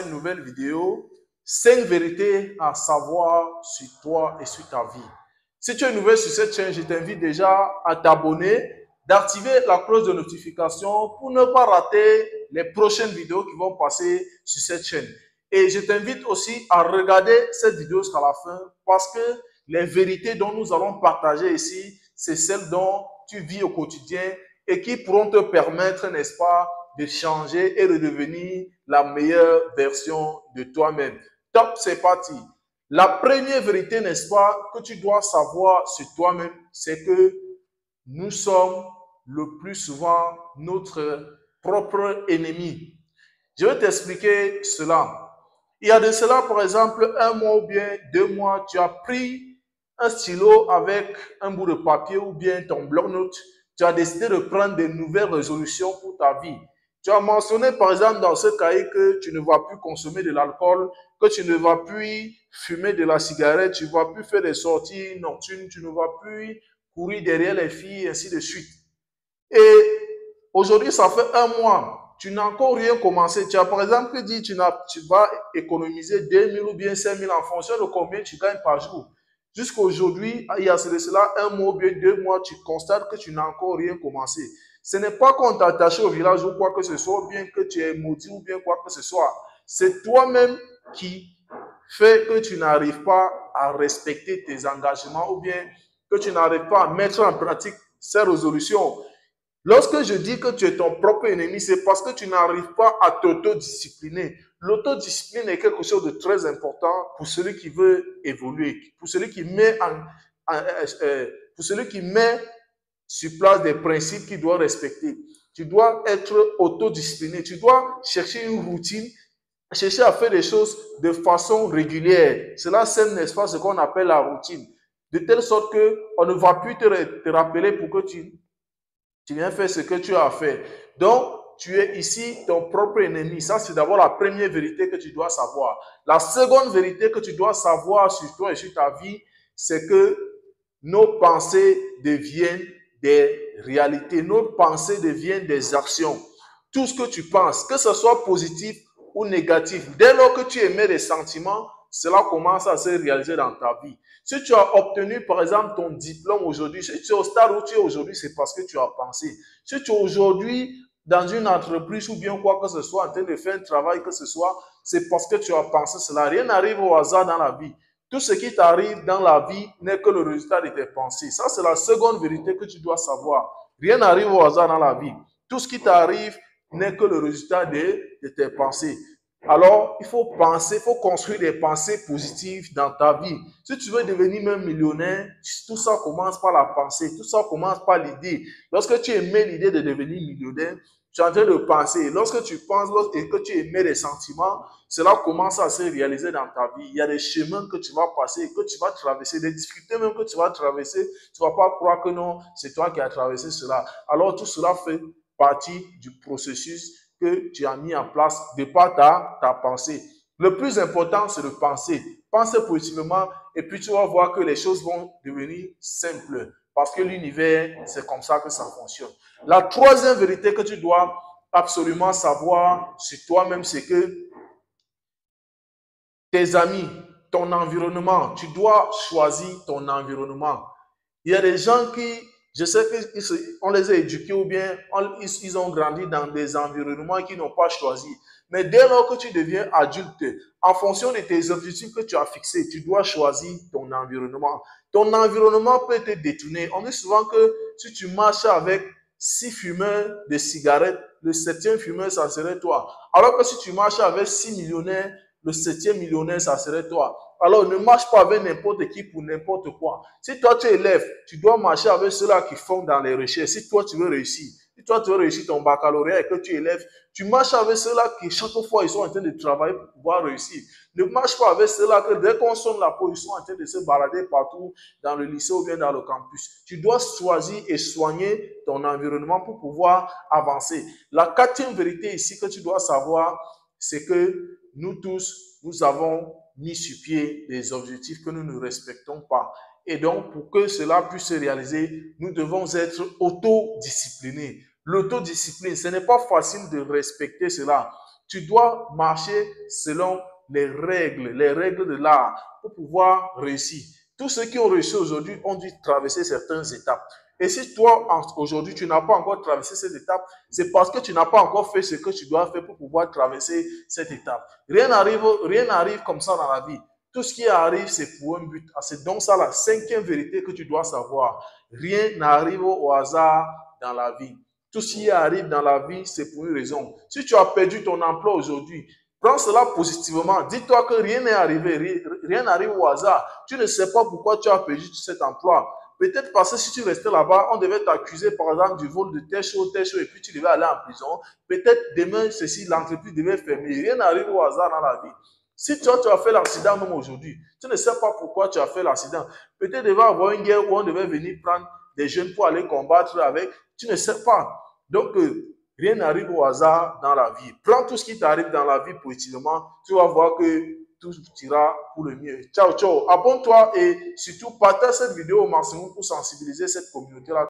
Une nouvelle vidéo, 5 vérités à savoir sur toi et sur ta vie. Si tu es nouveau sur cette chaîne, je t'invite déjà à t'abonner, d'activer la cloche de notification pour ne pas rater les prochaines vidéos qui vont passer sur cette chaîne. Et je t'invite aussi à regarder cette vidéo jusqu'à la fin parce que les vérités dont nous allons partager ici, c'est celles dont tu vis au quotidien et qui pourront te permettre, n'est-ce pas, de changer et de devenir la meilleure version de toi-même. Top, c'est parti. La première vérité, n'est-ce pas, que tu dois savoir sur toi-même, c'est que nous sommes le plus souvent notre propre ennemi. Je vais t'expliquer cela. Il y a de cela, par exemple, 1 mois ou bien 2 mois, tu as pris un stylo avec un bout de papier ou bien ton bloc-notes. Tu as décidé de prendre de nouvelles résolutions pour ta vie. Tu as mentionné, par exemple, dans ce cahier que tu ne vas plus consommer de l'alcool, que tu ne vas plus fumer de la cigarette, tu ne vas plus faire des sorties nocturnes, tu ne vas plus courir derrière les filles, ainsi de suite. Et aujourd'hui, ça fait 1 mois. Tu n'as encore rien commencé. Tu as par exemple dit tu vas économiser 2 000 ou bien 5 000 en fonction de combien tu gagnes par jour. Jusqu'à aujourd'hui, il y a cela 1 mois ou bien 2 mois, tu constates que tu n'as encore rien commencé. Ce n'est pas qu'on t'a attaché au village ou quoi que ce soit, ou bien que tu es maudit ou bien quoi que ce soit. C'est toi-même qui fait que tu n'arrives pas à respecter tes engagements ou bien que tu n'arrives pas à mettre en pratique ces résolutions. Lorsque je dis que tu es ton propre ennemi, c'est parce que tu n'arrives pas à t'autodiscipliner. L'autodiscipline est quelque chose de très important pour celui qui veut évoluer, pour celui qui met sur place des principes qu'il doit respecter. Tu dois être autodiscipliné. Tu dois chercher une routine, chercher à faire des choses de façon régulière. Cela sème, n'est-ce pas, ce qu'on appelle la routine. De telle sorte qu'on ne va plus te rappeler pour que tu viens faire ce que tu as fait. Donc, tu es ici ton propre ennemi. Ça, c'est d'abord la première vérité que tu dois savoir. La seconde vérité que tu dois savoir sur toi et sur ta vie, c'est que nos pensées deviennent des réalités. Nos pensées deviennent des actions. Tout ce que tu penses, que ce soit positif ou négatif, dès lors que tu émets des sentiments, cela commence à se réaliser dans ta vie. Si tu as obtenu, par exemple, ton diplôme aujourd'hui, si tu es au stade où tu es aujourd'hui, c'est parce que tu as pensé. Si tu es aujourd'hui dans une entreprise ou bien quoi que ce soit, en train de faire un travail que ce soit, c'est parce que tu as pensé cela. Rien n'arrive au hasard dans la vie. Tout ce qui t'arrive dans la vie n'est que le résultat de tes pensées. Ça, c'est la seconde vérité que tu dois savoir. Rien n'arrive au hasard dans la vie. Tout ce qui t'arrive n'est que le résultat de tes pensées. Alors, il faut penser, il faut construire des pensées positives dans ta vie. Si tu veux devenir même millionnaire, tout ça commence par la pensée, tout ça commence par l'idée. Lorsque tu émets l'idée de devenir millionnaire, tu es en train de penser. Lorsque tu penses et que tu émets des sentiments, cela commence à se réaliser dans ta vie. Il y a des chemins que tu vas passer, que tu vas traverser, des difficultés même que tu vas traverser. Tu ne vas pas croire que non, c'est toi qui as traversé cela. Alors, tout cela fait partie du processus que tu as mis en place de par ta pensée. Le plus important, c'est de penser. Pense positivement et puis tu vas voir que les choses vont devenir simples parce que l'univers, c'est comme ça que ça fonctionne. La troisième vérité que tu dois absolument savoir sur toi-même, c'est que tes amis, ton environnement, tu dois choisir ton environnement. Il y a des gens qui, je sais qu'on les a éduqués ou bien ils ont grandi dans des environnements qu'ils n'ont pas choisi. Mais dès lors que tu deviens adulte, en fonction de tes objectifs que tu as fixés, tu dois choisir ton environnement. Ton environnement peut te détourner. On dit souvent que si tu marches avec 6 fumeurs de cigarettes, le 7e fumeur, ça serait toi. Alors que si tu marches avec 6 millionnaires, le 7e millionnaire, ça serait toi. Alors, ne marche pas avec n'importe qui pour n'importe quoi. Si toi, tu es élève, tu dois marcher avec ceux-là qui font dans les recherches. Si toi, tu veux réussir, si toi, tu veux réussir ton baccalauréat et que tu es élève, tu marches avec ceux-là qui, chaque fois, ils sont en train de travailler pour pouvoir réussir. Ne marche pas avec ceux-là que dès qu'on sonne la peau, ils sont en train de se balader partout dans le lycée ou bien dans le campus. Tu dois choisir et soigner ton environnement pour pouvoir avancer. La 4e vérité ici que tu dois savoir, c'est que nous tous, nous avons mis sur pied des objectifs que nous ne respectons pas. Et donc, pour que cela puisse se réaliser, nous devons être autodisciplinés. L'autodiscipline, ce n'est pas facile de respecter cela. Tu dois marcher selon les règles de l'art pour pouvoir réussir. Tous ceux qui ont réussi aujourd'hui ont dû traverser certaines étapes. Et si toi, aujourd'hui, tu n'as pas encore traversé cette étape, c'est parce que tu n'as pas encore fait ce que tu dois faire pour pouvoir traverser cette étape. Rien n'arrive comme ça dans la vie. Tout ce qui arrive, c'est pour un but. C'est donc ça la cinquième vérité que tu dois savoir. Rien n'arrive au hasard dans la vie. Tout ce qui arrive dans la vie, c'est pour une raison. Si tu as perdu ton emploi aujourd'hui, prends cela positivement. Dis-toi que rien n'est arrivé, rien n'arrive au hasard. Tu ne sais pas pourquoi tu as perdu cet emploi. Peut-être parce que si tu restais là-bas, on devait t'accuser par exemple du vol de tes choses, et puis tu devais aller en prison. Peut-être demain, l'entreprise devait fermer. Rien n'arrive au hasard dans la vie. Si toi, tu as fait l'accident même aujourd'hui, tu ne sais pas pourquoi tu as fait l'accident. Peut-être devait avoir une guerre où on devait venir prendre des jeunes pour aller combattre avec. Tu ne sais pas. Donc, rien n'arrive au hasard dans la vie. Prends tout ce qui t'arrive dans la vie positivement. Tu vas voir que tout ira pour le mieux. Ciao, ciao. Abonne-toi et surtout partage cette vidéo au maximum pour sensibiliser cette communauté-là.